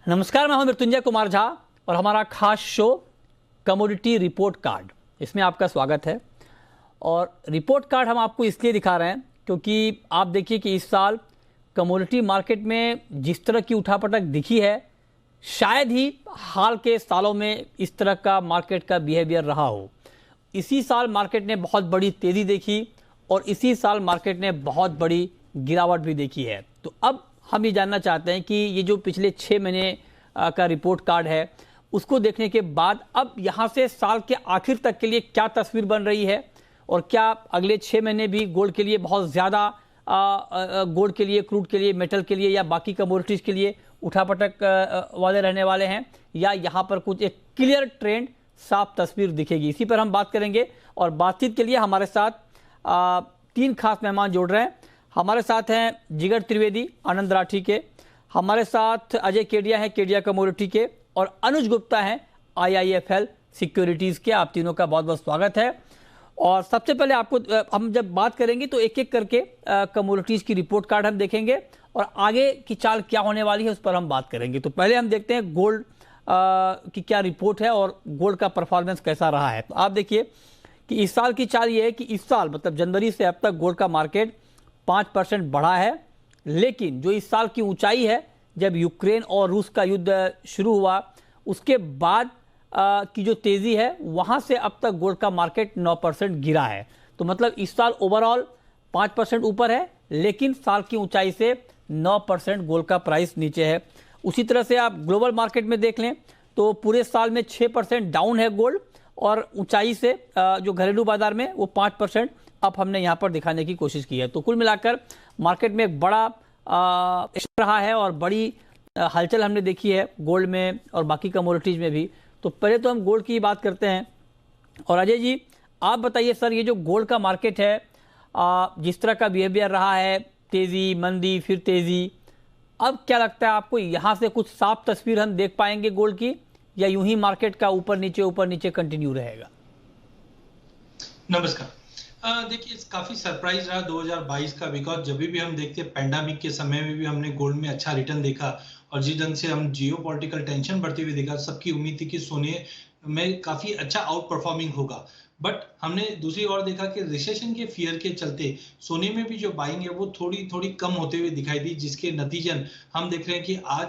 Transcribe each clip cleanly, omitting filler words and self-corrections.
नमस्कार, मैं हूं मृत्युंजय कुमार झा और हमारा खास शो कमोडिटी रिपोर्ट कार्ड, इसमें आपका स्वागत है। और रिपोर्ट कार्ड हम आपको इसलिए दिखा रहे हैं क्योंकि आप देखिए कि इस साल कमोडिटी मार्केट में जिस तरह की उठापटक दिखी है, शायद ही हाल के सालों में इस तरह का मार्केट का बिहेवियर रहा हो। इसी साल मार्केट ने बहुत बड़ी तेज़ी देखी और इसी साल मार्केट ने बहुत बड़ी गिरावट भी देखी है। तो अब हम ये जानना चाहते हैं कि ये जो पिछले 6 महीने का रिपोर्ट कार्ड है, उसको देखने के बाद अब यहाँ से साल के आखिर तक के लिए क्या तस्वीर बन रही है और क्या अगले 6 महीने भी गोल्ड के लिए बहुत ज़्यादा गोल्ड के लिए, क्रूड के लिए, मेटल के लिए या बाकी कमोडिटीज़ के लिए उठापटक वाले रहने वाले हैं, या यहाँ पर कुछ एक क्लियर ट्रेंड, साफ तस्वीर दिखेगी। इसी पर हम बात करेंगे और बातचीत के लिए हमारे साथ 3 खास मेहमान जुड़ रहे हैं। हमारे साथ हैं जिगर त्रिवेदी आनंद राठी के, हमारे साथ अजय केडिया हैं केडिया कमोडिटी के, और अनुज गुप्ता हैं IIFL सिक्योरिटीज़ के। आप तीनों का बहुत बहुत स्वागत है। और सबसे पहले आपको हम जब बात करेंगे तो एक एक करके कमोडिटीज़ की रिपोर्ट कार्ड हम देखेंगे और आगे की चाल क्या होने वाली है उस पर हम बात करेंगे। तो पहले हम देखते हैं गोल्ड की क्या रिपोर्ट है और गोल्ड का परफॉर्मेंस कैसा रहा है। तो आप देखिए कि इस साल की चाल ये है कि इस साल मतलब जनवरी से अब तक गोल्ड का मार्केट 5% बढ़ा है, लेकिन जो इस साल की ऊंचाई है, जब यूक्रेन और रूस का युद्ध शुरू हुआ उसके बाद की जो तेज़ी है, वहाँ से अब तक गोल्ड का मार्केट 9% गिरा है। तो मतलब इस साल ओवरऑल 5% ऊपर है, लेकिन साल की ऊंचाई से 9% गोल्ड का प्राइस नीचे है। उसी तरह से आप ग्लोबल मार्केट में देख लें तो पूरे साल में 6% डाउन है गोल्ड, और ऊंचाई से जो घरेलू बाजार में वो 5% अब हमने यहाँ पर दिखाने की कोशिश की है। तो कुल मिलाकर मार्केट में एक बड़ा रहा है और बड़ी हलचल हमने देखी है गोल्ड में और बाकी कमोडिटीज़ में भी। तो पहले तो हम गोल्ड की बात करते हैं। और अजय जी, आप बताइए सर, ये जो गोल्ड का मार्केट है, जिस तरह का बिहेवियर रहा है, तेज़ी, मंदी, फिर तेज़ी, अब क्या लगता है आपको, यहाँ से कुछ साफ तस्वीर हम देख पाएंगे गोल्ड की, या यूं ही मार्केट का ऊपर नीचे कंटिन्यू रहेगा? नमस्कार। देखिए, काफी सरप्राइज रहा 2022 का, बिकॉज जब भी हम देखते हैं पैंडेमिक के समय में भी हमने गोल्ड में अच्छा रिटर्न देखा, और जिस ढंग से हम जियो पॉलिटिकल टेंशन बढ़ती हुई देखा, सबकी उम्मीद थी कि सोने में काफी अच्छा आउट परफॉर्मिंग होगा। बट हमने दूसरी ओर देखा कि रिसेशन के फियर के चलते सोने में भी जो बाइंग है वो थोड़ी थोड़ी कम होते हुए दिखाई दी, जिसके नतीजन हम देख रहे हैं कि आज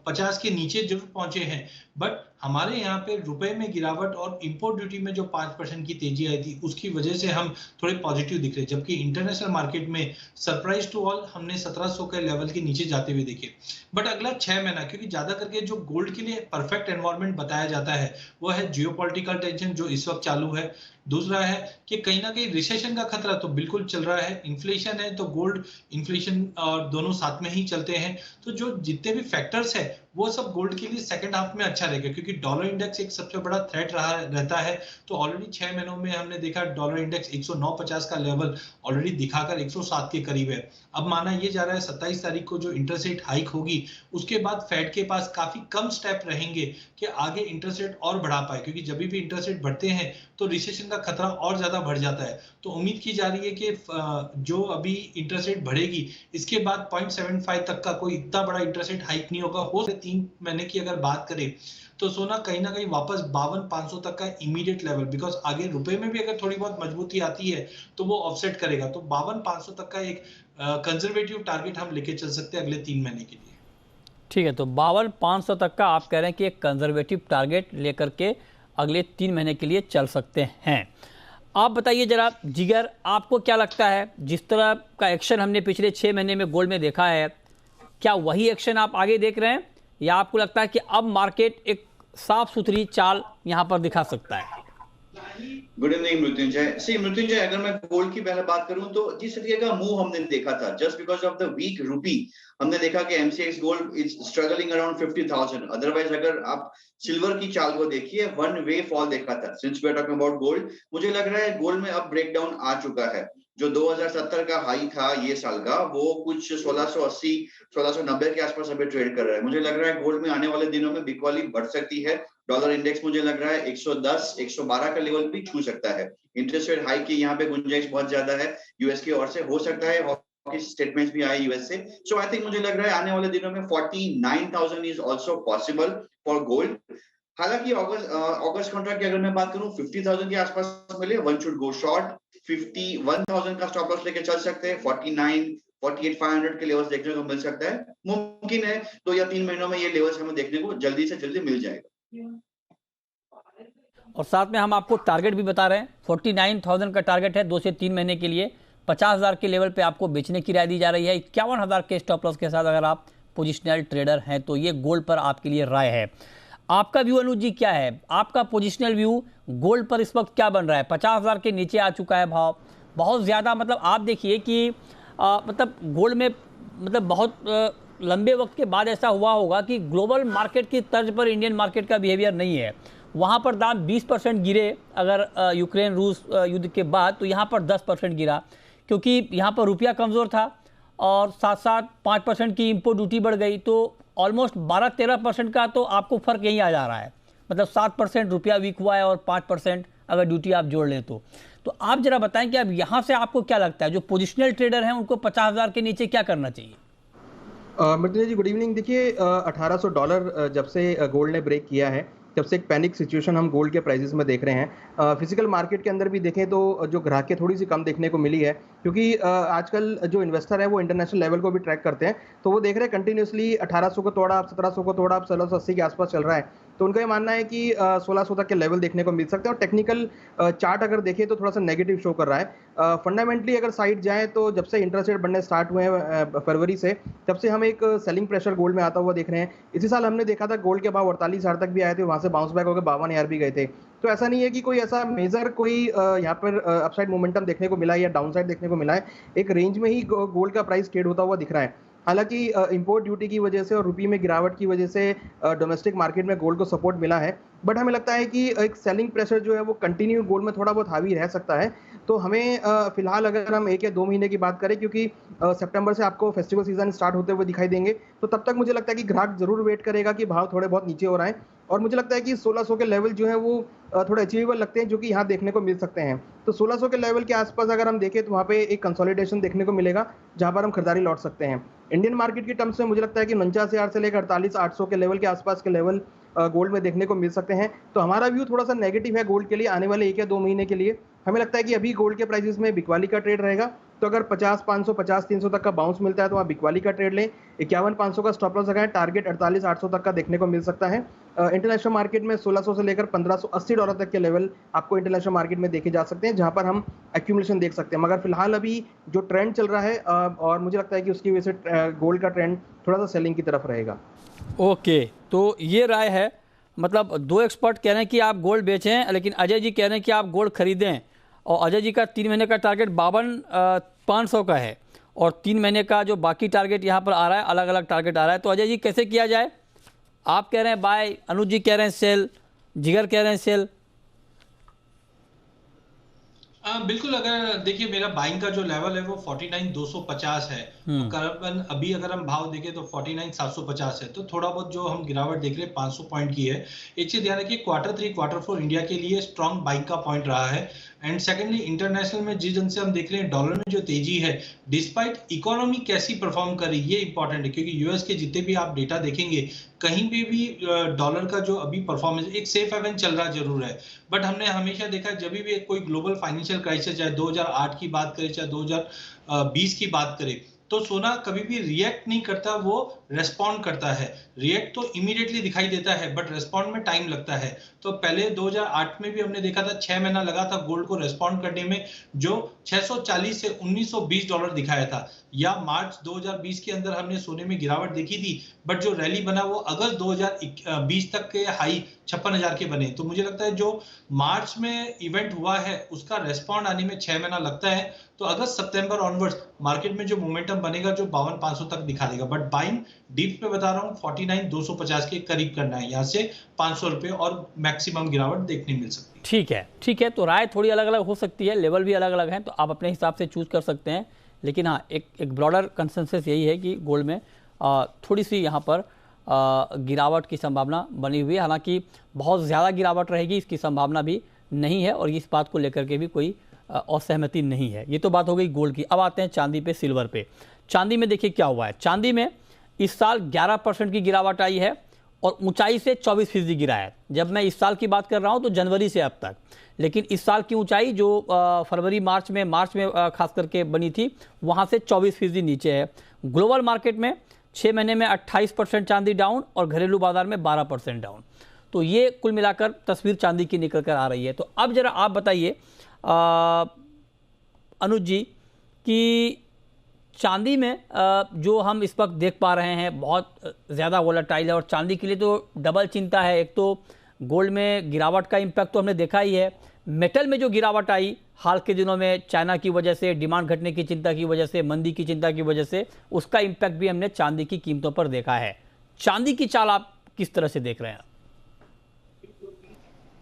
50 के नीचे जरूर पहुंचे हैं, बट हमारे यहाँ पे रुपए में गिरावट और इंपोर्ट ड्यूटी में जो 5% की तेजी आई थी उसकी वजह से हम थोड़े पॉजिटिव दिख रहे हैं। जबकि इंटरनेशनल मार्केट में सरप्राइज टू ऑल हमने 1700 के लेवल के नीचे जाते हुए देखे। बट अगला 6 महीना, क्योंकि ज्यादा करके जो गोल्ड के लिए परफेक्ट एनवायरनमेंट बताया जाता है वो है जियोपॉलिटिकल टेंशन जो इस वक्त चालू है। दूसरा है कि कहीं ना कहीं रिसेशन का खतरा तो बिल्कुल चल रहा है, इन्फ्लेशन है, तो गोल्ड इन्फ्लेशन और दोनों साथ में ही चलते हैं। तो जो जितने भी फैक्टर्स है वो सब गोल्ड के लिए सेकंड हाफ में अच्छा रहेगा, क्योंकि डॉलर इंडेक्स एक सबसे बड़ा थ्रेट रहता है। तो ऑलरेडी 6 महीनों में हमने देखा डॉलर इंडेक्स 109.50 का लेवल ऑलरेडी दिखाकर 107 के करीब है। अब माना ये जा रहा है 27 तारीख को जो इंटरेस्ट रेट हाइक होगी उसके बाद फेड के पास काफी कम स्टेप रहेंगे कि आगे इंटरेस्ट रेट और बढ़ा पाए, क्योंकि जब भी इंटरेस्ट रेट बढ़ते हैं तो रिसेशन का खतरा और ज्यादा बढ़ जाता है। तो उम्मीद की जा रही है कि जो अभी इंटरेस्ट रेट बढ़ेगी इसके बाद 0.75 तक का कोई इतना बड़ा इंटरेस्ट रेट हाइक नहीं होगा। हो 3 महीने की अगर बात करें तो सोना कहीं ना कहीं वापस 52,500 तक का इमीडिएट लेवल, बिकॉज आगे रुपए में भी अगर थोड़ी बहुत मजबूती आती है तो वो ऑफसेट करेगा। तो 52,500 तक का एक कंजर्वेटिव टारगेट हम लेके चल सकते हैं अगले 3 महीने के लिए। ठीक है, तो 52,500 तक का आप कह रहे हैं कि एक कंजर्वेटिव टारगेट लेकर के अगले 3 महीने के लिए चल सकते हैं। आप बताइए जरा जिगर, आपको क्या लगता है, जिस तरह का एक्शन हमने पिछले 6 महीने में गोल्ड में देखा है, क्या वही एक्शन आप आगे देख रहे हैं, या आपको लगता है कि अब मार्केट एक साफ सुथरी चाल यहाँ पर दिखा सकता है? गुड इवनिंग मृत्युंजय, अगर मैं गोल्ड की पहले बात करूं तो जिस तरीके का मूव हमने देखा था just because of the weak rupee, हमने देखा कि MCX gold is struggling around 50,000। Otherwise अगर आप सिल्वर की चाल को देखिए, वन वे फॉल देखा था। Since we are talking about gold, मुझे लग रहा है गोल्ड में अब ब्रेकडाउन आ चुका है। जो 2070 का हाई था ये साल का, वो कुछ 1680 1690 के आसपास अभी ट्रेड कर रहा है। मुझे लग रहा है गोल्ड में आने वाले दिनों में बिकवाली बढ़ सकती है। डॉलर इंडेक्स मुझे लग रहा है 110 112 का लेवल भी छू सकता है। इंटरेस्ट रेट हाई की यहाँ पे गुंजाइश बहुत ज्यादा है यूएस की ओर से। हो सकता है की स्टेटमेंट्स भी आए यूएस से। सो आई थिंक मुझे लग रहा है आने वाले दिनों में 49,000 is also possible for gold. हालांकि अगस्त कॉन्ट्रैक्ट की अगर मैं बात करूं 50,000 के आसपास मिले, वन शुड गो शॉर्ट। 51,000 का स्टॉप लॉस लेके चल सकते हैं। 49 48,500 के लेवल्स देखने को मिल सकता है। मुमकिन है 2 या 3 महीनों में ये लेवल्स हमें देखने को जल्दी से जल्दी मिल जाएगा। और साथ में हम आपको टारगेट भी बता रहे हैं, 49,000 का टारगेट है 2 से 3 महीने के लिए। 50,000 के लेवल पे आपको बेचने की राय दी जा रही है। 51,000 के स्टॉप लॉस के साथ अगर आप पोजिशनल ट्रेडर हैं तो ये गोल्ड पर आपके लिए राय है। आपका व्यू अनुज जी क्या है? आपका पोजिशनल व्यू गोल्ड पर इस वक्त क्या बन रहा है? 50,000 के नीचे आ चुका है भाव, बहुत ज़्यादा। मतलब आप देखिए कि मतलब गोल्ड में मतलब बहुत लंबे वक्त के बाद ऐसा हुआ होगा कि ग्लोबल मार्केट की तर्ज पर इंडियन मार्केट का बिहेवियर नहीं है। वहाँ पर दाम 20% गिरे अगर यूक्रेन रूस युद्ध के बाद, तो यहाँ पर 10% गिरा, क्योंकि यहाँ पर रुपया कमज़ोर था और साथ साथ 5% की इंपोर्ट ड्यूटी बढ़ गई। तो ऑलमोस्ट 12-13% का तो आपको फ़र्क यहीं आ जा रहा है। मतलब 7% रुपया वीक हुआ है और 5% अगर ड्यूटी आप जोड़ लें तो आप जरा बताएं कि अब यहाँ से आपको क्या लगता है, जो पोजिशनल ट्रेडर हैं उनको 50,000 के नीचे क्या करना चाहिए? मृत्युंजय जी गुड इवनिंग। देखिए $1,800 जब से गोल्ड ने ब्रेक किया है तब से एक पैनिक सिचुएशन हम गोल्ड के प्राइसेस में देख रहे हैं। फिजिकल मार्केट के अंदर भी देखें तो जो ग्राहकें थोड़ी सी कम देखने को मिली है, क्योंकि आजकल जो इन्वेस्टर है वो इंटरनेशनल लेवल को भी ट्रैक करते हैं, तो वो देख रहे हैं कंटिन्यूसली 1800 को तोड़ा, 1700 को तोड़ा, 1680 के आसपास चल रहा है। तो उनका ये मानना है कि 1600 तक के लेवल देखने को मिल सकते हैं। और टेक्निकल चार्ट अगर देखें तो थोड़ा सा नेगेटिव शो कर रहा है। फंडामेंटली अगर साइड जाए तो जब से इंटरेस्ट रेट बढ़ने स्टार्ट हुए हैं फरवरी से, तब से हम एक सेलिंग प्रेशर गोल्ड में आता हुआ देख रहे हैं। इसी साल हमने देखा था गोल्ड के भाव 48,000 तक भी आए थे, वहाँ से बाउंस बैक होकर 52,000 भी गए थे। तो ऐसा नहीं है कि कोई ऐसा मेजर कोई यहाँ पर अपसाइड मोमेंटम देखने को मिला है या डाउन साइड देखने को मिला है। एक रेंज में ही गोल्ड का प्राइस ट्रेड होता हुआ दिख रहा है। हालांकि इंपोर्ट ड्यूटी की वजह से और रुपये में गिरावट की वजह से डोमेस्टिक मार्केट में गोल्ड को सपोर्ट मिला है, बट हमें लगता है कि एक सेलिंग प्रेशर जो है वो कंटिन्यू गोल्ड में थोड़ा बहुत हावी रह सकता है। तो हमें फिलहाल अगर हम 1 या 2 महीने की बात करें, क्योंकि सितंबर से आपको फेस्टिवल सीजन स्टार्ट होते हुए दिखाई देंगे, तो तब तक मुझे लगता है कि ग्राहक जरूर वेट करेगा कि भाव थोड़े बहुत नीचे हो रहे हैं। और मुझे लगता है कि 1600 के लेवल जो है वो थोड़े अचीवेबल लगते हैं, जो कि यहाँ देखने को मिल सकते हैं। तो 1600 के लेवल के आसपास अगर हम देखें तो वहाँ पे एक कंसोलिडेशन देखने को मिलेगा, जहाँ पर हम खरीदारी लौट सकते हैं। इंडियन मार्केट की टर्म्स में मुझे लगता है कि 49,000 से लेकर 48,800 के लेवल के आसपास के लेवल गोल्ड में देखने को मिल सकते हैं। तो हमारा व्यू थोड़ा सा नेगेटिव है गोल्ड के लिए आने वाले 1 या 2 महीने के लिए। हमें लगता है कि अभी गोल्ड के प्राइसेस में बिकवाली का ट्रेड रहेगा, तो अगर 50,500 50,300 तक का बाउंस मिलता है तो आप बिकवाली का ट्रेड लें। 51,500 का स्टॉप लॉस लगाएं, टारगेट 48,800 तक का देखने को मिल सकता है। इंटरनेशनल मार्केट में 1600 से लेकर $1,580 तक के लेवल आपको इंटरनेशनल मार्केट में देखे जा सकते हैं, जहां पर हम एक्यूमुलेशन देख सकते हैं। मगर फिलहाल अभी जो ट्रेंड चल रहा है और मुझे लगता है कि उसकी वजह से गोल्ड का ट्रेंड थोड़ा सा सेलिंग की तरफ रहेगा। ओके, तो ये राय है। मतलब 2 एक्सपर्ट कह रहे हैं कि आप गोल्ड बेचें, लेकिन अजय जी कह रहे हैं कि आप गोल्ड खरीदें। और अजय जी का 3 महीने का टारगेट 52,500 का है और 3 महीने का जो बाकी टारगेट यहाँ पर आ रहा है, अलग अलग टारगेट आ रहा है। तो अजय जी कैसे किया जाए? आप कह रहे हैं बाय, अनुज जी कह रहे हैं सेल, जिगर कह रहे हैं सेल। बिल्कुल, अगर देखिए मेरा बाइंग का जो लेवल है वो 49,250 है। करीबन अभी अगर हम भाव देखें तो 49,750 है। तो थोड़ा बहुत जो हम गिरावट देख रहे हैं 500 पॉइंट की है। एक चीज ध्यान रखिए, Q3 Q4 इंडिया के लिए स्ट्रॉन्ग बाइंग का पॉइंट रहा है। एंड सेकेंडली इंटरनेशनल में जिस ढंग से हम देख रहे हैं डॉलर में जो तेजी है, डिस्पाइट इकोनॉमी कैसी परफॉर्म करी, ये इंपॉर्टेंट है। क्योंकि यूएस के जितने भी आप डेटा देखेंगे, कहीं पे भी डॉलर का जो अभी परफॉर्मेंस एक सेफ हेवन चल रहा जरूर है। बट हमने हमेशा देखा जब भी कोई ग्लोबल फाइनेंशियल क्राइसिस, चाहे 2008 की बात करें चाहे 2020 की बात करें, तो सोना कभी भी रिएक्ट नहीं करता, वो रेस्पॉन्ड करता है। रिएक्ट तो इमीडिएटली दिखाई देता है, बट रेस्पॉन्ड में टाइम लगता है। तो पहले 2008 में भी हमने देखा था 6 महीना लगा था गोल्ड को रेस्पॉन्ड करने में, जो 640 से $1,920 दिखाया था। या मार्च 2020 के अंदर हमने सोने में गिरावट देखी थी, बट जो रैली बना वो अगस्त 2020 तक के हाई 56,000 के बने। तो मुझे लगता है जो मार्च में इवेंट हुआ है उसका रेस्पॉन्ड आने में 6 महीना लगता है। तो अगस्त सितंबर ऑनवर्ड्स मार्केट में जो मोमेंटम बनेगा जो 52,500 तक दिखा देगा। बट बाइंग डीप पे बता रहा हूँ 49,250 के करीब करना है, यहाँ से 500 रुपए और मैक्सिमम गिरावट देखने मिल सकती है। ठीक है, ठीक है। तो राय थोड़ी अलग अलग हो सकती है, लेवल भी अलग अलग हैं, तो आप अपने हिसाब से चूज कर सकते हैं। लेकिन हाँ, एक ब्रॉडर कंसेंसस यही है कि गोल्ड में थोड़ी सी यहाँ पर गिरावट की संभावना बनी हुई है। हालांकि बहुत ज़्यादा गिरावट रहेगी इसकी संभावना भी नहीं है और इस बात को लेकर के भी कोई असहमति नहीं है। ये तो बात हो गई गोल्ड की। अब आते हैं चांदी पे, सिल्वर पे। चांदी में देखिए क्या हुआ है। चांदी में इस साल 11% की गिरावट आई है और ऊंचाई से 24% गिरा है। जब मैं इस साल की बात कर रहा हूं तो जनवरी से अब तक, लेकिन इस साल की ऊंचाई जो फरवरी मार्च में खास करके बनी थी, वहां से 24% नीचे है। ग्लोबल मार्केट में 6 महीने में 28% चांदी डाउन और घरेलू बाजार में 12% डाउन। तो ये कुल मिलाकर तस्वीर चांदी की निकल कर आ रही है। तो अब जरा आप बताइए अनुज जी कि चांदी में जो हम इस वक्त देख पा रहे हैं बहुत ज़्यादा वोलेटाइल है और चांदी के लिए तो डबल चिंता है। एक तो गोल्ड में गिरावट का इम्पैक्ट तो हमने देखा ही है, मेटल में जो गिरावट आई हाल के दिनों में चाइना की वजह से, डिमांड घटने की चिंता की वजह से, मंदी की चिंता की वजह से, उसका इम्पैक्ट भी हमने चांदी की कीमतों पर देखा है। चांदी की चाल आप किस तरह से देख रहे हैं?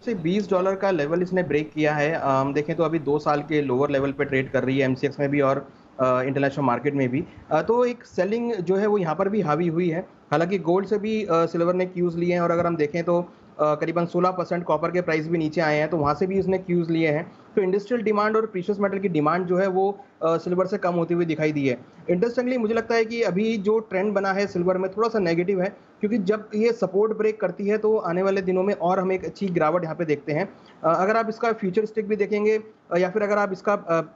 $20 का लेवल इसने ब्रेक किया है। हम देखें तो अभी 2 साल के लोअर लेवल पे ट्रेड कर रही है एमसीएक्स में भी और इंटरनेशनल मार्केट में भी। तो एक सेलिंग जो है वो यहाँ पर भी हावी हुई है। हालांकि गोल्ड से भी सिल्वर ने क्यूज लिए हैं और अगर हम देखें तो करीबन 16% कॉपर के प्राइस भी नीचे आए हैं, तो वहाँ से भी उसने क्यूज लिए हैं। तो इंडस्ट्रियल डिमांड और प्रीशियस मेटल की डिमांड जो है वो सिल्वर से कम होती हुई दिखाई दी है। इंटरेस्टिंगली मुझे लगता है कि अभी जो ट्रेंड बना है सिल्वर में थोड़ा सा नेगेटिव है, क्योंकि जब ये सपोर्ट ब्रेक करती है तो आने वाले दिनों में और हम एक अच्छी गिरावट यहाँ पे देखते हैं। अगर आप इसका फ्यूचरिस्टिक भी देखेंगे या फिर अगर आप इसका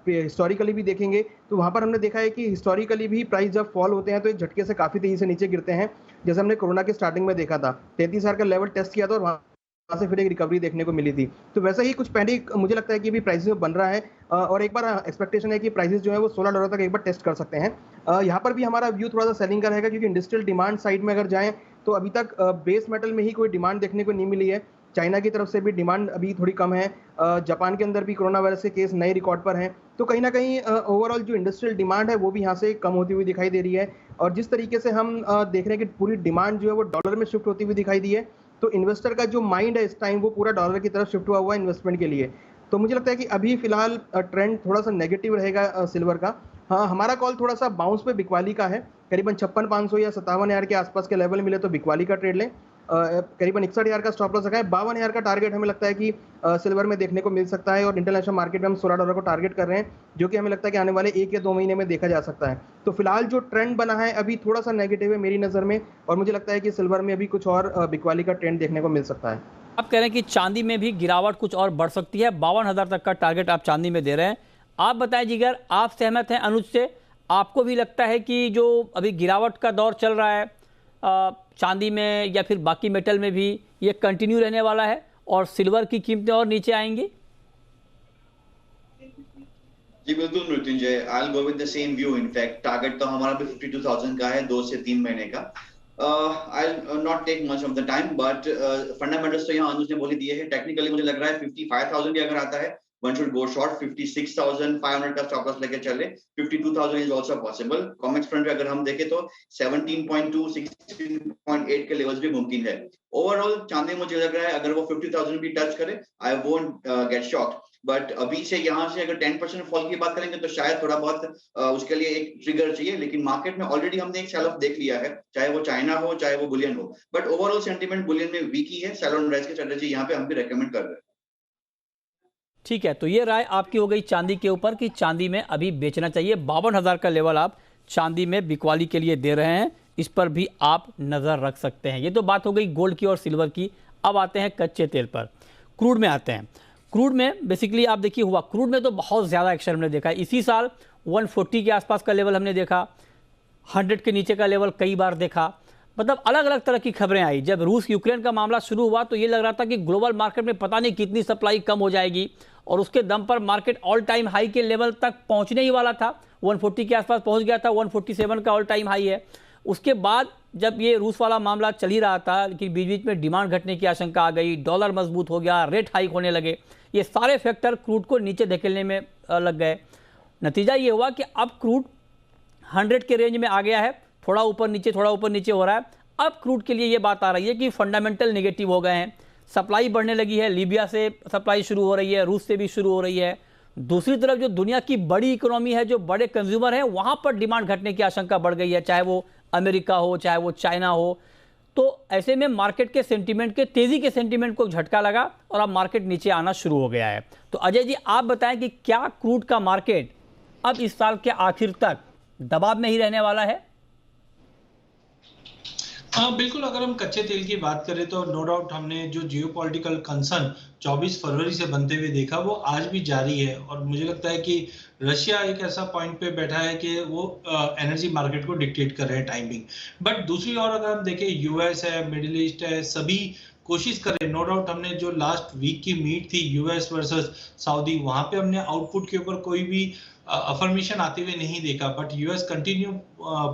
हिस्टोरिकली भी देखेंगे तो वहाँ पर हमने देखा है कि हिस्टोरिकली भी प्राइस जब फॉल होते हैं तो एक झटके से काफ़ी तेजी से नीचे गिरते हैं, जैसे हमने कोरोना के स्टार्टिंग में देखा था। 33,000 का लेवल टेस्ट किया था और वहाँ से फिर एक रिकवरी देखने को मिली थी। तो वैसा ही कुछ पैनिक मुझे लगता है कि भी प्राइसेस में बन रहा है और एक बार एक्सपेक्टेशन है कि प्राइसेस जो है वो $16 तक एक बार टेस्ट कर सकते हैं। यहाँ पर भी हमारा व्यू थोड़ा सा सेलिंग का रहेगा, क्योंकि इंडस्ट्रियल डिमांड साइड में अगर जाएं तो अभी तक बेस मेटल में ही कोई डिमांड देखने को नहीं मिली है। चाइना की तरफ से भी डिमांड अभी थोड़ी कम है। जापान के अंदर भी कोरोना वायरस के केस नए रिकॉर्ड पर हैं। तो कहीं ना कहीं ओवरऑल जो इंडस्ट्रियल डिमांड है वो भी यहाँ से कम होती हुई दिखाई दे रही है। और जिस तरीके से हम देख रहे हैं कि पूरी डिमांड जो है वो डॉलर में शिफ्ट होती हुई दिखाई दी है, तो इन्वेस्टर का जो माइंड है इस टाइम वो पूरा डॉलर की तरफ शिफ्ट हुआ है इन्वेस्टमेंट के लिए। तो मुझे लगता है कि अभी फिलहाल ट्रेंड थोड़ा सा नेगेटिव रहेगा सिल्वर का। हाँ, हमारा कॉल थोड़ा सा बाउंस पे बिकवाली का है। करीबन 56,500 या 57,000 के आसपास के लेवल मिले तो बिकवाली का ट्रेड लें। करीबन 61,000 का स्टॉप लॉस रखा है। 52,000 का टारगेट हमें लगता है कि सिल्वर में देखने को मिल सकता है और इंटरनेशनल मार्केट में हम $16 को टारगेट कर रहे हैं, जो कि हमें लगता है कि आने वाले 1 या 2 महीने में देखा जा सकता है। तो फिलहाल जो ट्रेंड बना है अभी थोड़ा सा नेगेटिव है मेरी नज़र में, और मुझे लगता है कि सिल्वर में अभी कुछ और बिकवाली का ट्रेंड देखने को मिल सकता है। आप कह रहे हैं कि चांदी में भी गिरावट कुछ और बढ़ सकती है। 52,000 तक का टारगेट आप चांदी में दे रहे हैं। आप बताएं जिगर, आप सहमत हैं अनुज से? आपको भी लगता है कि जो अभी गिरावट का दौर चल रहा है चांदी में या फिर बाकी मेटल में भी, ये कंटिन्यू रहने वाला है और सिल्वर की कीमतें और नीचे आएंगी? जी बिल्कुल Mrityunjay, I will go with the same view. In fact target तो हमारा भी 52,000 का है 2 से 3 महीने का। I will not take much of the time, but fundamentals तो यहाँ अनुज ने बोल दिए हैं। टेक्निकली मुझे लग रहा है 55,000 भी अगर आता है one should go short। 56,500 का स्टॉप लॉस लेके चले। 52,000 is also possible. COMEX front पे अगर हम देखें तो 17.2 16.8 के लेवल्स भी मुमकिन है। ओवरऑल चांदी मुझे लग रहा है अगर वो 50,000 भी टच करे, I won't get shocked. But अभी से यहाँ से अगर 10% फॉल की बात करेंगे तो शायद थोड़ा बहुत उसके लिए एक ट्रिगर चाहिए, लेकिन मार्केट में ऑलरेडी हमने एक सेल ऑफ देख लिया है, चाहे वो चाइना हो चाहे वो बुलियन हो। बट ओवरऑल सेंटीमेंट बुलियन में वीक ही है। सेल ऑन राइज की स्ट्रेटजी यहाँ पे हम भी रेकमेंड कर रहे हैं। ठीक है, तो ये राय आपकी हो गई चांदी के ऊपर कि चांदी में अभी बेचना चाहिए। 52,000 का लेवल आप चांदी में बिकवाली के लिए दे रहे हैं, इस पर भी आप नज़र रख सकते हैं। ये तो बात हो गई गोल्ड की और सिल्वर की। अब आते हैं कच्चे तेल पर, क्रूड में आते हैं। क्रूड में बेसिकली आप देखिए हुआ, क्रूड में तो बहुत ज़्यादा एक्शन हमने देखा है। इसी साल 140 के आसपास का लेवल हमने देखा, 100 के नीचे का लेवल कई बार देखा। मतलब अलग अलग तरह की खबरें आई। जब रूस यूक्रेन का मामला शुरू हुआ तो ये लग रहा था कि ग्लोबल मार्केट में पता नहीं कितनी सप्लाई कम हो जाएगी, और उसके दम पर मार्केट ऑल टाइम हाई के लेवल तक पहुंचने ही वाला था। 140 के आसपास पहुंच गया था, 147 का ऑल टाइम हाई है। उसके बाद जब ये रूस वाला मामला चल ही रहा था, लेकिन बीच बीच में डिमांड घटने की आशंका आ गई, डॉलर मजबूत हो गया, रेट हाइक होने लगे, ये सारे फैक्टर क्रूड को नीचे धकेलने में लग गए। नतीजा ये हुआ कि अब क्रूड 100 के रेंज में आ गया है, थोड़ा ऊपर नीचे हो रहा है। अब क्रूड के लिए ये बात आ रही है कि फंडामेंटल नेगेटिव हो गए हैं, सप्लाई बढ़ने लगी है, लीबिया से सप्लाई शुरू हो रही है, रूस से भी शुरू हो रही है। दूसरी तरफ जो दुनिया की बड़ी इकोनॉमी है, जो बड़े कंज्यूमर हैं, वहां पर डिमांड घटने की आशंका बढ़ गई है, चाहे वो अमेरिका हो चाहे वो चाइना हो। तो ऐसे में मार्केट के सेंटीमेंट के तेजी के सेंटीमेंट को झटका लगा और अब मार्केट नीचे आना शुरू हो गया है। तो अजय जी आप बताएं कि क्या क्रूड का मार्केट अब इस साल के आखिर तक दबाव में ही रहने वाला है? हाँ बिल्कुल, अगर हम कच्चे तेल की बात करें तो नो डाउट हमने जो जियोपॉलिटिकल कंसर्न 24 फरवरी से बनते हुए देखा वो आज भी जारी है। और मुझे लगता है कि रशिया एक ऐसा पॉइंट पे बैठा है कि वो एनर्जी मार्केट को डिक्टेट कर रहे हैं टाइमिंग। बट दूसरी ओर अगर हम देखें यूएस है, मिडिल ईस्ट है, सभी कोशिश करें। नो डाउट हमने जो लास्ट वीक की मीट थी यूएस वर्सेस सऊदी, वहां पे हमने आउटपुट के ऊपर कोई भी अफर्मेशन आते हुए नहीं देखा, बट यूएस कंटिन्यू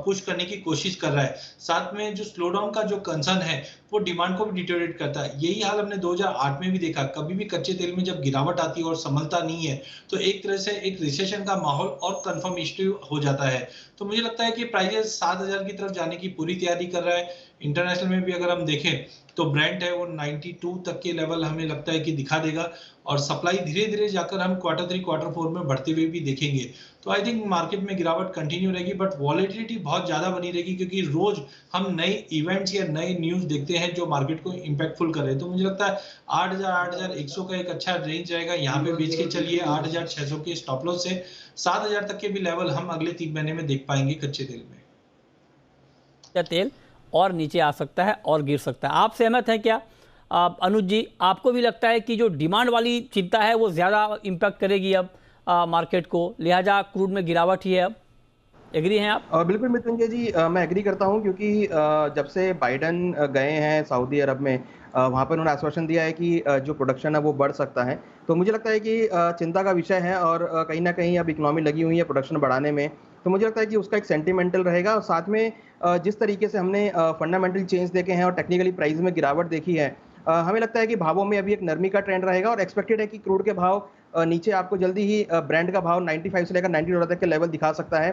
पुश करने की कोशिश कर रहा है। साथ में जो स्लो डाउन का जो कंसर्न है वो डिमांड को भी डिटेरियोरेट करता है। यही हाल हमने 2008 में भी देखा। कभी भी कच्चे तेल में जब गिरावट आती है और संभलता नहीं है तो एक तरह से एक रिसेशन का माहौल और कंफर्मेटिव हो जाता है। तो मुझे लगता है कि प्राइस 7000 की तरफ जाने की पूरी तैयारी कर रहा है। इंटरनेशनल में भी अगर हम देखें तो ब्रेंट है वो 92 तक के लेवल हमें लगता है कि दिखा देगा और सप्लाई धीरे धीरे जाकर हम क्वार्टर 3 क्वार्टर 4 में बढ़ते हुए भी देखेंगे। तो आई थिंक मार्केट में गिरावट कंटिन्यू रहेगी, बट वॉलेटिलिटी बहुत ज्यादा बनी रहेगी क्योंकि रोज हम नए इवेंट्स या नए न्यूज देखते हैं जो मार्केट को इंपैक्टफुल कर रहे हैं। तो मुझे लगता है 8100 का एक अच्छा रेंज रहेगा, यहाँ पे बेच के चलिए। 8600 के स्टॉप लॉस से 7000 तक के भी लेवल हम अगले 3 महीने में देख पाएंगे कच्चे तेल में। तेल और नीचे आ सकता है और गिर सकता है। आप सहमत हैं क्या अनुज जी? आपको भी लगता है कि जो डिमांड वाली चिंता है वो ज़्यादा इम्पैक्ट करेगी अब मार्केट को, लिहाजा क्रूड में गिरावट ही है अब? एग्री हैं आप? बिल्कुल मृत्युंजय जी, मैं एग्री करता हूं क्योंकि जब से बाइडन गए हैं सऊदी अरब में, वहां पर उन्होंने आश्वासन दिया है कि जो प्रोडक्शन है वो बढ़ सकता है। तो मुझे लगता है कि चिंता का विषय है और कहीं ना कहीं अब इकोनॉमी लगी हुई है प्रोडक्शन बढ़ाने में। तो मुझे लगता है कि उसका एक सेंटिमेंटल रहेगा और साथ में जिस तरीके से हमने फंडामेंटल चेंज देखे हैं और टेक्निकली प्राइस में गिरावट देखी है, हमें लगता है कि भावों में अभी एक नरमी का ट्रेंड रहेगा और एक्सपेक्टेड है कि क्रूड के भाव नीचे आपको जल्दी ही ब्रांड का भाव 95 से लेकर $90 तक के लेवल दिखा सकता है।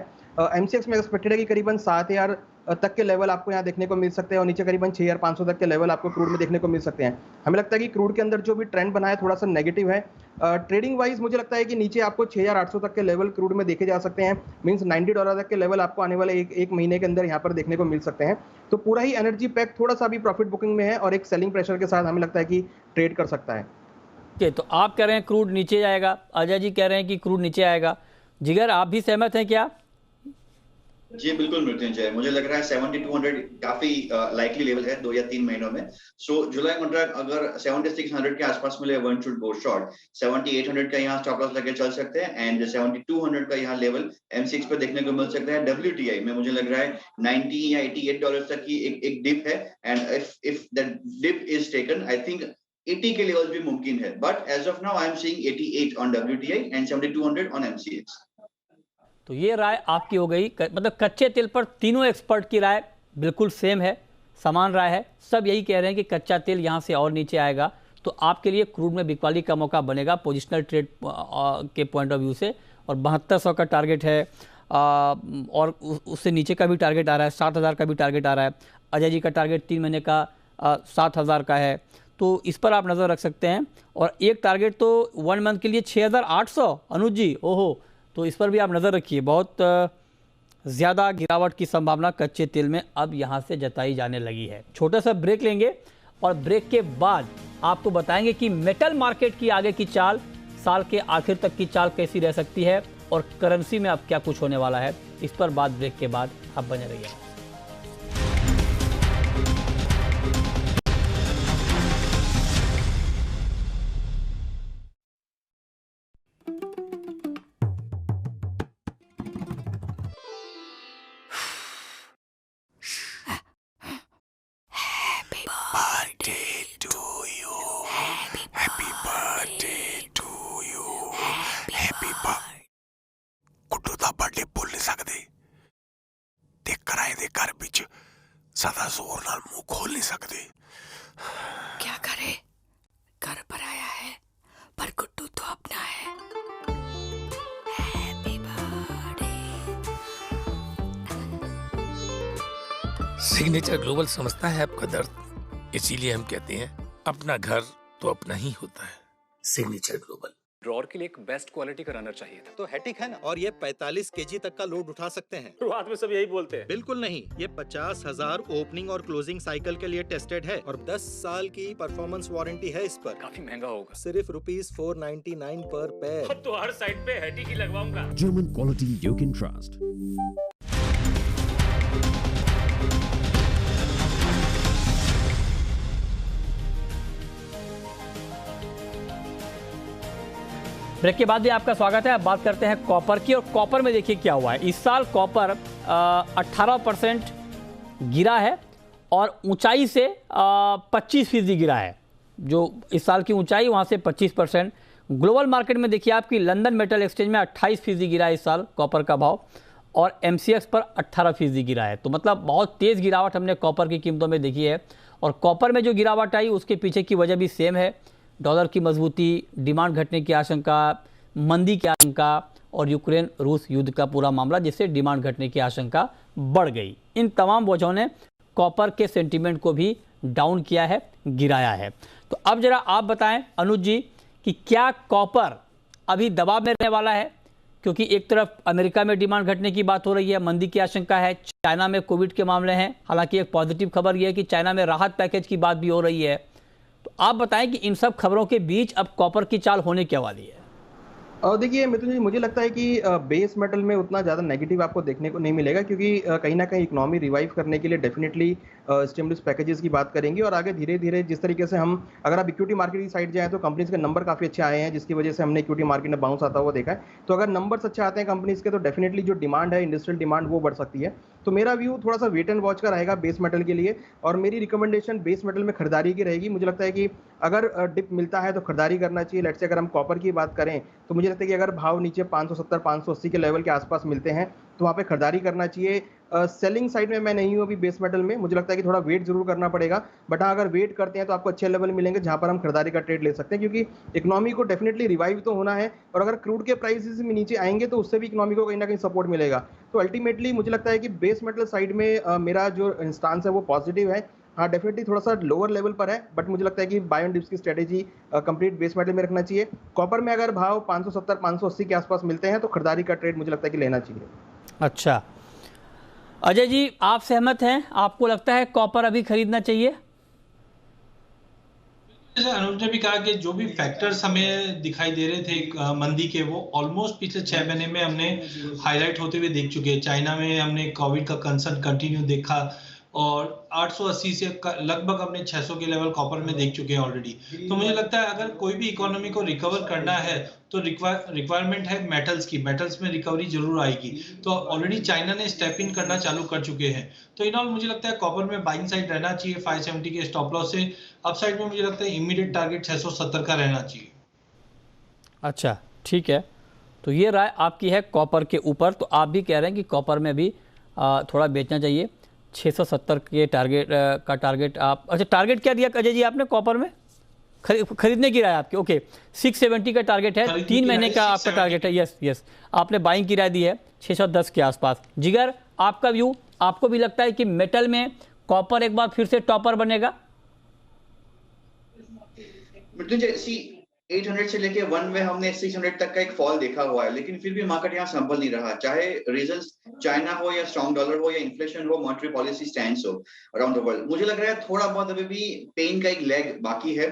एमसीएक्स में एक्सपेक्टेड है कि करीबन 7000 तक के लेवल आपको यहाँ देखने को मिल सकते हैं और नीचे करीबन 6500 तक के लेवल आपको क्रूड में देखने को मिल सकते हैं। हमें लगता है कि क्रूड के अंदर जो भी ट्रेंड बना है थोड़ा सा नेगेटिव है। ट्रेडिंग वाइज मुझे लगता है कि नीचे आपको 6800 तक के लेवल क्रूड में देखे जा सकते हैं। मींस $90 तक के लेवल आपको आने वाले एक महीने के अंदर यहाँ पर देखने को मिल सकते हैं। तो पूरा ही एनर्जी पैक थोड़ा सा भी प्रॉफिट बुकिंग में है और एक सेलिंग प्रेशर के साथ हमें लगता है कि ट्रेड कर सकता है। तो आप कह रहे हैं क्रूड नीचे जाएगा, अजय जी कह रहे हैं कि क्रूड नीचे आएगा। जिगर आप भी सहमत हैं क्या? जी बिल्कुल मृत्युंजय, मुझे लग रहा है 7200 काफी लाइकली लेवल है 2 या 3 महीनों में। सो जुलाई कॉन्ट्रैक्ट अगर 7600 के आसपास मिले, वन शुड गो शॉर्ट। 7800 का यहाँ स्टॉप लॉस लेके चल सकते हैं एंड 7200 का यहाँ लेवल M6 पे देखने को मिल सकता है। WTI में मुझे लग रहा है 90 या $88 तक की एक डिप है and if that dip is taken I think 80 के लेवल भी मुमकिन है। But as of now I am seeing 88 on WTI and 7200 on MCX। तो ये राय आपकी हो गई, मतलब कच्चे तेल पर तीनों एक्सपर्ट की राय बिल्कुल सेम है, समान राय है। सब यही कह रहे हैं कि कच्चा तेल यहाँ से और नीचे आएगा तो आपके लिए क्रूड में बिकवाली का मौका बनेगा पोजिशनल ट्रेड के पॉइंट ऑफ व्यू से। और 7200 का टारगेट है और उससे नीचे का भी टारगेट आ रहा है, 7000 का भी टारगेट आ रहा है। अजय जी का टारगेट 3 महीने का 7000 का है, तो इस पर आप नज़र रख सकते हैं। और एक टारगेट तो 1 मंथ के लिए 6800, अनुज जी, ओहो, तो इस पर भी आप नज़र रखिए। बहुत ज़्यादा गिरावट की संभावना कच्चे तेल में अब यहाँ से जताई जाने लगी है। छोटा सा ब्रेक लेंगे और ब्रेक के बाद आपको बताएंगे कि मेटल मार्केट की आगे की चाल, साल के आखिर तक की चाल कैसी रह सकती है और करेंसी में अब क्या कुछ होने वाला है। इस पर बात ब्रेक के बाद आप बने रहिए। ज्यादा जोर नाल मुंह खोल नहीं सकते। क्या करे, घर पर आया है पर गुड्डू तो अपना है। Happy birthday. सिग्नेचर ग्लोबल समझता है आपका दर्द, इसीलिए हम कहते हैं अपना घर तो अपना ही होता है। Signature global. ड्रॉर के लिए एक बेस्ट क्वालिटी का रनर चाहिए था। तो हैटिक है ना, और ये 45 केजी तक का लोड उठा सकते हैं। शुरुआत में सब यही बोलते हैं। बिल्कुल नहीं, ये 50,000 ओपनिंग और क्लोजिंग साइकिल के लिए टेस्टेड है और 10 साल की परफॉर्मेंस वारंटी है इस पर। काफी महंगा होगा। सिर्फ ₹499 पर पेयर। अब तो हर साइड पे हैटिक ही लगवाऊंगा। German quality you can trust. Break के बाद भी आपका स्वागत है। अब बात करते हैं कॉपर की, और कॉपर में देखिए क्या हुआ है। इस साल कॉपर 18% गिरा है और ऊंचाई से 25% गिरा है। जो इस साल की ऊंचाई वहां से 25%। ग्लोबल मार्केट में देखिए आपकी लंदन मेटल एक्सचेंज में 28% गिरा है इस साल कॉपर का भाव, और MCX पर 18% गिरा है। तो मतलब बहुत तेज़ गिरावट हमने कॉपर की कीमतों में देखी है। और कॉपर में जो गिरावट आई उसके पीछे की वजह भी सेम है। डॉलर की मजबूती, डिमांड घटने की आशंका, मंदी की आशंका और यूक्रेन रूस युद्ध का पूरा मामला, जिससे डिमांड घटने की आशंका बढ़ गई। इन तमाम वजहों ने कॉपर के सेंटीमेंट को भी डाउन किया है, गिराया है। तो अब जरा आप बताएं अनुज जी कि क्या कॉपर अभी दबाव में रहने वाला है? क्योंकि एक तरफ अमेरिका में डिमांड घटने की बात हो रही है, मंदी की आशंका है, चाइना में कोविड के मामले हैं। हालांकि एक पॉजिटिव खबर यह है कि चाइना में राहत पैकेज की बात भी हो रही है। तो आप बताएं कि इन सब खबरों के बीच अब कॉपर की चाल होने क्या वाली है? देखिए मिथुन जी, मुझे लगता है कि बेस मेटल में उतना ज़्यादा नेगेटिव आपको देखने को नहीं मिलेगा, क्योंकि कहीं ना कहीं इकोनॉमी रिवाइव करने के लिए डेफिनेटली स्टिमुलस पैकेजेस की बात करेंगे। और आगे धीरे धीरे जिस तरीके से हम, अगर आप इक्विटी मार्केट की साइड जाएँ तो कंपनीज के नंबर काफ़ी अच्छे आए हैं, जिसकी वजह से हमने इक्विटी मार्केट में बाउंस आता हुआ देखा है। तो अगर नंबर्स अच्छे आते हैं कंपनीज के, तो डेफिनेटली जो डिमांड है, इंडस्ट्रियल डिमांड, वो बढ़ सकती है। तो मेरा व्यू थोड़ा सा वेट एंड वॉच का रहेगा बेस मेटल के लिए, और मेरी रिकमेंडेशन बेस मेटल में खरीदारी की रहेगी। मुझे लगता है कि अगर डिप मिलता है तो खरीदारी करना चाहिए। लेट्स से अगर हम कॉपर की बात करें तो मुझे लगता है कि अगर भाव नीचे 570-580 के लेवल के आसपास मिलते हैं तो वहाँ पे खरीदारी करना चाहिए। सेलिंग साइड में मैं नहीं हूँ अभी बेस मेटल में, मुझे लगता है कि थोड़ा वेट जरूर करना पड़ेगा। बट हाँ, अगर वेट करते हैं तो आपको अच्छे लेवल मिलेंगे जहाँ पर हम खरीदारी का ट्रेड ले सकते हैं, क्योंकि इकोनॉमी को डेफिनेटली रिवाइव तो होना है। और अगर क्रूड के प्राइसेस में नीचे आएंगे तो उससे भी इकोनॉमी को कहीं ना कहीं सपोर्ट मिलेगा। तो अल्टीमेटली मुझे लगता है कि बेस मेटल साइड में मेरा जो स्टांस है वो पॉजिटिव है। हाँ, डेफिनेटली थोड़ा सा लोअर लेवल पर है, बट मुझे लगता है कि बाय एंड डिप्स की स्ट्रेटेजी कंप्लीट बेस मेटल में रखना चाहिए। कॉपर में अगर भाव 570-580 के आसपास मिलते हैं तो खरीदारी का ट्रेड मुझे लगता है कि लेना चाहिए। अच्छा अजय जी, आप सहमत हैं? आपको लगता है कॉपर अभी खरीदना चाहिए? जैसे अनुज ने भी कहा कि जो भी फैक्टर्स हमें दिखाई दे रहे थे मंदी के, वो ऑलमोस्ट पिछले 6 महीने में हमने हाईलाइट होते हुए देख चुके हैं। चाइना में हमने कोविड का कंसर्न कंटिन्यू देखा, और 880 से लगभग हमने 600 के लेवल कॉपर में देख चुके हैं ऑलरेडी। तो मुझे लगता है अगर कोई भी इकोनॉमी को रिकवर करना है तो रिक्वायरमेंट है मेटल्स की। मेटल्स में रिकवरी जरूर आएगी। तो ऑलरेडी चाइना ने स्टेप इन करना चालू कर चुके हैं। तो इन ऑल मुझे लगता है कॉपर में बाइंग साइड रहना चाहिए 570 के स्टॉप लॉस से। अप साइड में मुझे लगता है इमीडिएट टारगेट 670 का रहना चाहिए। अच्छा ठीक है, तो ये राय आपकी है कॉपर के ऊपर। तो आप भी कह रहे हैं कि कॉपर में भी थोड़ा बेचना चाहिए। 670 के टारगेट आप, अच्छा टारगेट क्या दिया अजय जी आपने कॉपर में? खरीदने की राय आपकी? ओके, 670 का टारगेट है, 3 महीने का आपका टारगेट है। यस, आपने बाइंग की राय दी है 610 के आसपास। जिगर, आपका व्यू? आपको भी लगता है कि मेटल में कॉपर एक बार फिर से टॉपर बनेगा? 800 से लेके 1 में हमने 600 तक का एक फॉल देखा हुआ है, लेकिन फिर भी मार्केट यहाँ संभल नहीं रहा। चाहे रीजंस चाइना हो या स्ट्रॉन्ग डॉलर हो या इन्फ्लेशन हो, मॉनेटरी पॉलिसी स्टैंड्स हो अराउंड द वर्ल्ड, मुझे लग रहा है थोड़ा बहुत अभी भी पेन का एक लेग बाकी है।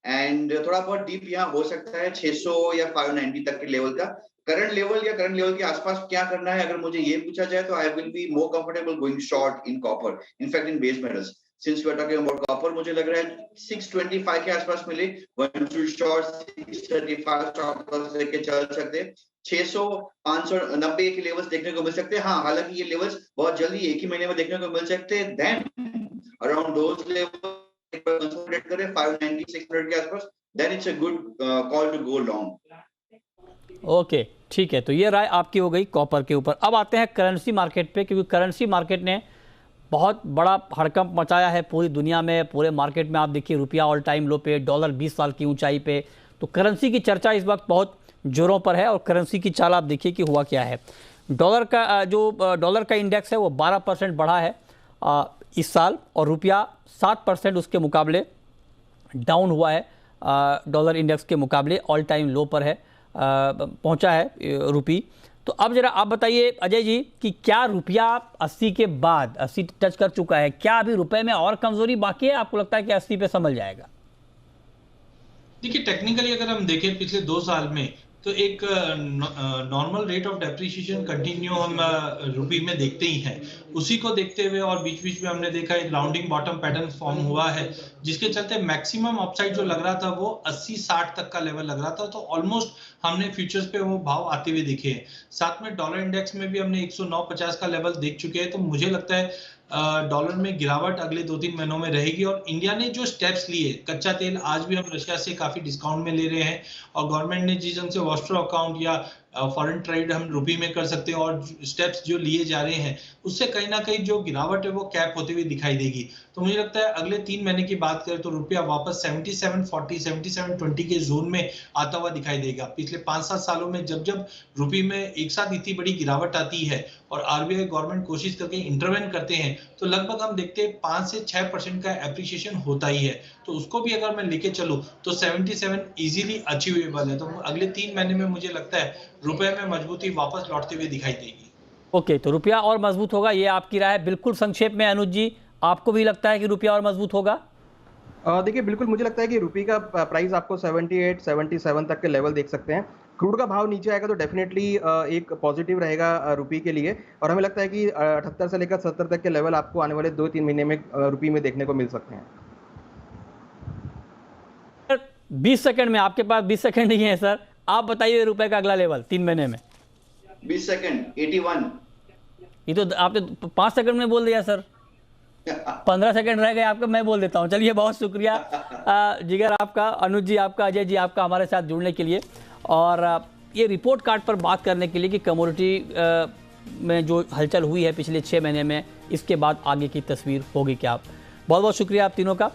एंड थोड़ा बहुत डीप यहाँ हो सकता है 600 या 590 तक के लेवल का। करंट लेवल के आसपास क्या करना है अगर मुझे ये पूछा जाए तो I will be more comfortable going short in copper, in fact in base metals. Since we are talking about copper, मुझे लग रहा है 625 के आसपास मिले, 1 to short 635 stop loss लेके चल सकते हैं। 600 590 के लेवल्स देखने को मिल सकते हैं। हाँ, हालांकि ये लेवल्स बहुत जल्दी एक ही महीने में देखने को मिल सकते हैं। Then around those levels consolidate करें 590 600 के आसपास, then it's a good call to go long. Okay ठीक है, तो ये राय आपकी हो गई कॉपर के ऊपर। अब आते हैं करेंसी मार्केट पे, क्योंकि करेंसी मार्केट ने बहुत बड़ा हड़कंप मचाया है पूरी दुनिया में। पूरे मार्केट में आप देखिए रुपया ऑल टाइम लो पे, डॉलर 20 साल की ऊंचाई पे। तो करेंसी की चर्चा इस वक्त बहुत जोरों पर है, और करेंसी की चाल आप देखिए कि हुआ क्या है। डॉलर का इंडेक्स है वो 12% बढ़ा है इस साल, और रुपया 7% उसके मुकाबले डाउन हुआ है। डॉलर इंडेक्स के मुकाबले ऑल टाइम लो पर है। पहुंचा है रुपी। तो अब जरा आप बताइए अजय जी कि क्या रुपया 80 के बाद 80 टच कर चुका है, क्या अभी रुपए में और कमजोरी बाकी है? आपको लगता है कि 80 पे संभल जाएगा? देखिए टेक्निकली अगर हम देखें पिछले 2 साल में तो एक normal rate of depreciation continue हम रुपी में देखते ही हैं। उसी को देखते हुए और बीच बीच में हमने देखा एक राउंडिंग बॉटम पैटर्न फॉर्म हुआ है, जिसके चलते मैक्सिमम अपसाइड जो लग रहा था वो 80-60 तक का लेवल लग रहा था। तो ऑलमोस्ट हमने फ्यूचर्स पे वो भाव आते हुए दिखे हैं। साथ में डॉलर इंडेक्स में भी हमने 109.50 का लेवल देख चुके हैं। तो मुझे लगता है डॉलर में गिरावट अगले 2-3 महीनों में रहेगी। और इंडिया ने जो स्टेप्स लिए, कच्चा तेल आज भी हम रशिया से काफी डिस्काउंट में ले रहे हैं, और गवर्नमेंट ने जिस ढंग से वॉस्ट्रो अकाउंट या फॉरेन ट्रेड हम रुपी में कर सकते हैं, और स्टेप्स जो लिए जा रहे हैं उससे कहीं ना कहीं जो गिरावट है वो कैप होते हुए दिखाई देगी। तो मुझे लगता है अगले 3 महीने की बात करें तो रुपया वापस 77.40 77.20 के जोन में आता हुआ दिखाई देगा। पिछले 5-7 सालों में जब जब रुपी में एक साथ इतनी बड़ी गिरावट आती है और आरबीआई गवर्नमेंट कोशिश करके इंटरवेन करते हैं तो लगभग हम देखते हैं 5 से 6% का एप्रिसिएशन होता ही है। तो उसको भी अगर मैं लेके चलूं तो 77 इजीली अचीवेबल है। तो अगले 3 महीने में मुझे लगता है रुपए में मजबूती वापस लौटते हुए दिखाई देगी। ओके, तो रुपया और मजबूत होगा, ये आपकी राय है। बिल्कुल संक्षेप में अनुज जी, आपको भी लगता है कि रुपया और मजबूत होगा? देखिए बिल्कुल मुझे लगता है कि रुपये का प्राइस आपको 78 77 तक के लेवल देख सकते हैं। क्रूड का भाव नीचे आएगा तो डेफिनेटली एक पॉजिटिव रहेगा रुपये के लिए, और हमें लगता है कि 78 से लेकर 70 तक के लेवल आपको आने वाले 2-3 महीने में रुपये में देखने को मिल सकते हैं। 20 सेकंड में, आपके पास 20 सेकंड नहीं है सर, आप बताइए रुपए का अगला लेवल 3 महीने में। 20 सेकंड 81। ये तो आपने 5 सेकंड में बोल दिया सर। 15 सेकंड रह गए आपका, मैं बोल देता हूँ। चलिए, बहुत शुक्रिया जिगर आपका, अनुज जी आपका, अजय जी आपका हमारे साथ जुड़ने के लिए, और ये रिपोर्ट कार्ड पर बात करने के लिए कि कमोडिटी में जो हलचल हुई है पिछले 6 महीने में, इसके बाद आगे की तस्वीर होगी क्या। बहुत बहुत शुक्रिया आप तीनों का।